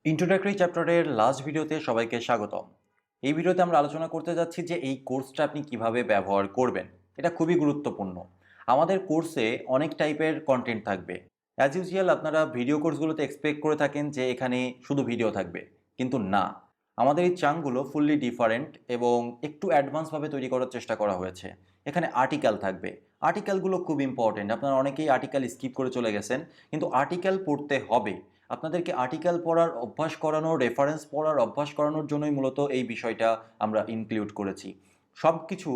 Introductory চ্যাপ্টারের last ভিডিওতে সবাইকে স্বাগতম। এই ভিডিওতে আমরা আলোচনা করতে যাচ্ছি যে এই কোর্সটা আপনি কিভাবে ব্যবহার করবেন। এটা খুবই গুরুত্বপূর্ণ। আমাদের কোর্সে অনেক টাইপের কন্টেন্ট থাকবে। অ্যাজ ইউজুয়াল আপনারা ভিডিও কোর্সগুলোতে এক্সপেক্ট করে থাকেন যে এখানে শুধু ভিডিও থাকবে, কিন্তু না। আমাদের এই চাঙ্কগুলো ফুললি ডিফারেন্ট এবং একটু অ্যাডভান্সভাবে তৈরি করার চেষ্টা করা হয়েছে। এখানে আর্টিকেল থাকবে। আর্টিকেলগুলো খুব ইম্পর্টেন্ট। আপনারা অনেকেই আর্টিকেল স্কিপ করে চলে গেছেন, কিন্তু আর্টিকেল পড়তে হবে। আপনাদেরকে আর্টিকেল পড়ার অভ্যাস করানো, রেফারেন্স পড়ার অভ্যাস করানোর জন্যই মূলত এই বিষয়টা আমরা ইনক্লুড করেছি। সব কিছু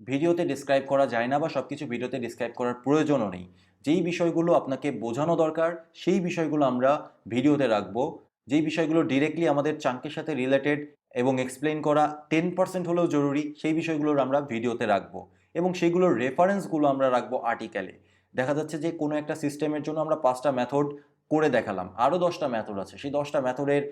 ভিডিওতে ডিসক্রাইব করা যায় না, বা সব কিছু ভিডিওতে ডিসক্রাইব করার প্রয়োজনও নেই। যেই বিষয়গুলো আপনাকে বোঝানো দরকার সেই বিষয়গুলো আমরা ভিডিওতে রাখবো। যেই বিষয়গুলো ডিরেক্টলি আমাদের চাঙ্কের সাথে রিলেটেড এবং এক্সপ্লেন করা 10% হলেও জরুরি, সেই বিষয়গুলোর আমরা ভিডিওতে রাখবো এবং সেইগুলোর রেফারেন্সগুলো আমরা রাখবো আর্টিকেলে। দেখা যাচ্ছে যে কোনো একটা সিস্টেমের জন্য আমরা 5টা মেথড করে দেখালাম, আরও 10টা মেথড আছে। সেই 10টা মেথডের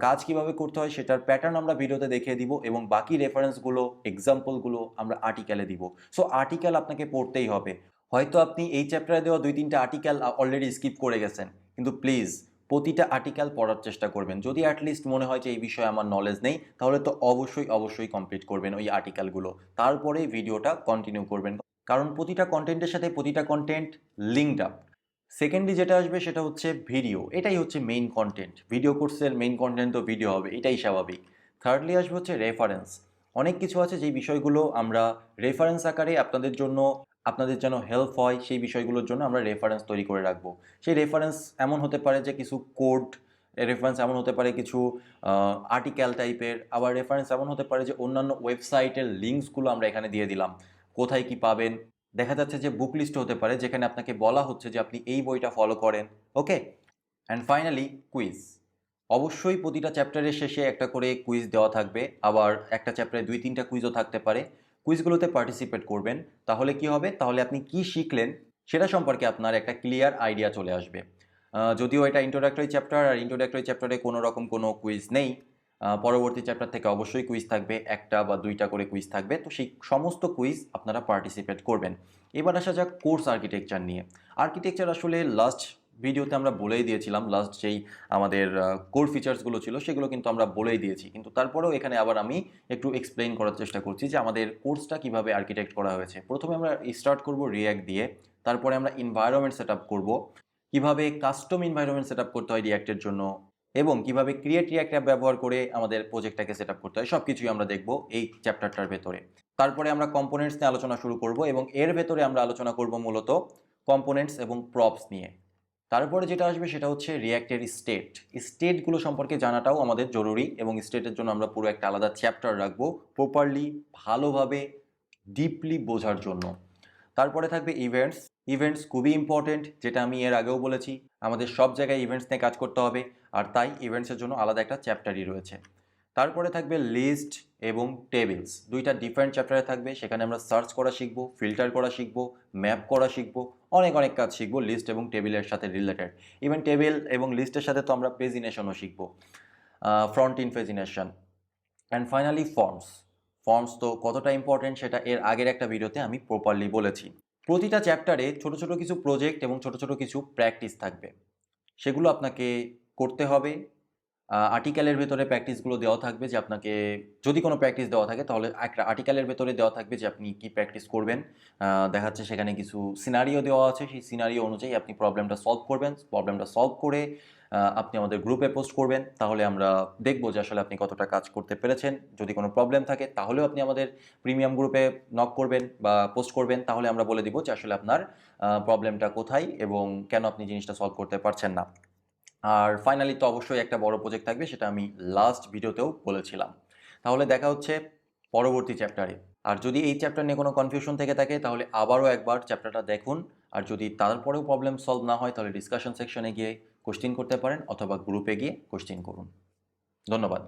কাজ কিভাবে করতে হয় সেটার প্যাটার্ন আমরা ভিডিওতে দেখিয়ে দিব এবং বাকি রেফারেন্সগুলো, এক্সাম্পলগুলো আমরা আর্টিকেলে দিব। সো আর্টিকেল আপনাকে পড়তেই হবে। হয়তো আপনি এই চ্যাপ্টারে দেওয়া 2-3টা আর্টিকেল অলরেডি স্কিপ করে গেছেন, কিন্তু প্লিজ প্রতিটা আর্টিকেল পড়ার চেষ্টা করবেন। যদি অ্যাটলিস্ট মনে হয় যে এই বিষয়ে আমার নলেজ নেই, তাহলে তো অবশ্যই কমপ্লিট করবেন ওই আর্টিকেলগুলো, তারপরে ভিডিওটা কন্টিনিউ করবেন। কারণ প্রতিটা কন্টেন্টের সাথে প্রতিটা কন্টেন্ট লিঙ্কড আপ। সেকেন্ডলি যেটা আসবে সেটা হচ্ছে ভিডিও। এটাই হচ্ছে মেইন কন্টেন্ট। ভিডিও কোর্সের মেইন কন্টেন্ট তো ভিডিও হবে, এটাই স্বাভাবিক। থার্ডলি আসবে হচ্ছে রেফারেন্স। অনেক কিছু আছে যেই বিষয়গুলো আমরা রেফারেন্স আকারে আপনাদের যেন হেল্প হয়, সেই বিষয়গুলোর জন্য আমরা রেফারেন্স তৈরি করে রাখবো। সেই রেফারেন্স এমন হতে পারে যে কিছু কোড রেফারেন্স, এমন হতে পারে কিছু আর্টিকেল টাইপের, আবার রেফারেন্স এমন হতে পারে যে অন্যান্য ওয়েবসাইটের লিঙ্কসগুলো আমরা এখানে দিয়ে দিলাম, কোথায় কি পাবেন। দেখা যাচ্ছে যে বুক লিস্ট হতে পারে যেখানে আপনাকে বলা হচ্ছে যে আপনি এই বইটা ফলো করেন। ওকে, অ্যান্ড ফাইনালি কুইজ। অবশ্যই প্রতিটা চ্যাপ্টারের শেষে একটা করে কুইজ দেওয়া থাকবে, আবার একটা চ্যাপ্টারে 2-3টা কুইজও থাকতে পারে। কুইজগুলোতে পার্টিসিপেট করবেন। তাহলে কি হবে, তাহলে আপনি কি শিখলেন সেটা সম্পর্কে আপনার একটা ক্লিয়ার আইডিয়া চলে আসবে। যদিও এটা ইন্ট্রোডাক্টরি চ্যাপ্টার, আর ইন্ট্রোডাক্টরি চ্যাপ্টারে কোনো রকম কোনো কুইজ নেই। পরবর্তী চ্যাপ্টার থেকে অবশ্যই কুইজ থাকবে, একটা বা 2টা করে কুইজ থাকবে। তো সেই সমস্ত কুইজ আপনারা পার্টিসিপেট করবেন। এবার আসা যাক কোর্স আর্কিটেকচার নিয়ে। আর্কিটেকচার আসলে লাস্ট ভিডিওতে আমরা বলেই দিয়েছিলাম, লাস্ট যেই আমাদের কোর ফিচার্সগুলো ছিল সেগুলো কিন্তু আমরা বলেই দিয়েছি, কিন্তু তারপরেও এখানে আবার আমি একটু এক্সপ্লেইন করার চেষ্টা করছি যে আমাদের কোর্সটা কিভাবে আর্কিটেক্ট করা হয়েছে। প্রথমে আমরা স্টার্ট করব রিয়্যাক্ট দিয়ে, তারপরে আমরা এনভায়রনমেন্ট সেট আপ করবো, কীভাবে কাস্টম এনভায়রনমেন্ট সেট আপ করতে হয় রিয়্যাক্টের জন্য, এবং কিভাবে ক্রিয়েট রিয়্যাক্ট অ্যাপ ব্যবহার করে আমাদের প্রজেক্টটাকে সেট আপ করতে হয়। সব কিছুই আমরা দেখব এই চ্যাপ্টারটার ভেতরে। তারপরে আমরা কম্পোনেন্টস নিয়ে আলোচনা শুরু করব এবং এর ভেতরে আমরা আলোচনা করব মূলত কম্পোনেন্টস এবং প্রপস নিয়ে। তারপরে যেটা আসবে সেটা হচ্ছে রিয়্যাক্টের স্টেটগুলো সম্পর্কে জানাটাও আমাদের জরুরি, এবং স্টেটের জন্য আমরা পুরো একটা আলাদা চ্যাপ্টার রাখবো প্রপারলি, ভালোভাবে, ডিপলি বোঝার জন্য। তারপরে থাকবে ইভেন্টস খুবই ইম্পর্টেন্ট, যেটা আমি এর আগেও বলেছি। আমাদের সব জায়গায় ইভেন্টস নিয়ে কাজ করতে হবে, আর তাই ইভেন্টসের জন্য আলাদা একটা চ্যাপ্টারই রয়েছে। তারপরে থাকবে লিস্ট এবং টেবিলস, 2টা ডিফারেন্ট চ্যাপ্টারে থাকবে। সেখানে আমরা সার্চ করা শিখবো, ফিল্টার করা শিখবো, ম্যাপ করা শিখবো, অনেক কাজ শিখবো লিস্ট এবং টেবিলের সাথে রিলেটেড। ইভেন টেবিল এবং লিস্টের সাথে তো আমরা পেজিনেশনও শিখবো, front in pagination. And finally forms তো কতটা ইম্পর্টেন্ট সেটা এর আগের একটা ভিডিওতে আমি প্রপারলি বলেছি। প্রতিটা চ্যাপ্টারে ছোট ছোট কিছু প্রজেক্ট এবং ছোট ছোট কিছু প্র্যাকটিস থাকবে, সেগুলো আপনাকে করতে হবে। আর্টিকেলের ভেতরে প্র্যাকটিসগুলো দেওয়া থাকবে যে আপনাকে, যদি কোনো প্র্যাকটিস দেওয়া থাকে তাহলে একটা আর্টিকেলের ভেতরে দেওয়া থাকবে যে আপনি কি প্র্যাকটিস করবেন। দেখা যাচ্ছে সেখানে কিছু সিনারিও দেওয়া আছে, সেই সিনারিও অনুযায়ী আপনি প্রবলেমটা সলভ করবেন। প্রবলেমটা সলভ করে আপনি আমাদের গ্রুপে পোস্ট করবেন, তাহলে আমরা দেখব যে আসলে আপনি কতটা কাজ করতে পেরেছেন। যদি কোনো প্রবলেম থাকে তাহলেও আপনি আমাদের প্রিমিয়াম গ্রুপে নক করবেন বা পোস্ট করবেন, তাহলে আমরা বলে দিব যে আসলে আপনার প্রবলেমটা কোথায় এবং কেন আপনি জিনিসটা সলভ করতে পারছেন না। আর ফাইনালি তো অবশ্যই একটা বড় প্রজেক্ট থাকবে, সেটা আমি লাস্ট ভিডিওতেও বলেছিলাম। তাহলে দেখা হচ্ছে পরবর্তী চ্যাপ্টারে। আর যদি এই চ্যাপ্টার নিয়ে কোনো কনফিউশন থেকে থাকে তাহলে আবারও একবার চ্যাপ্টারটা দেখুন। আর যদি তারপরেও প্রবলেম সলভ না হয় তাহলে ডিসকাশন সেকশনে গিয়ে কোশ্চেন করতে পারেন, অথবা গ্রুপে গিয়ে কোশ্চেন করুন। ধন্যবাদ।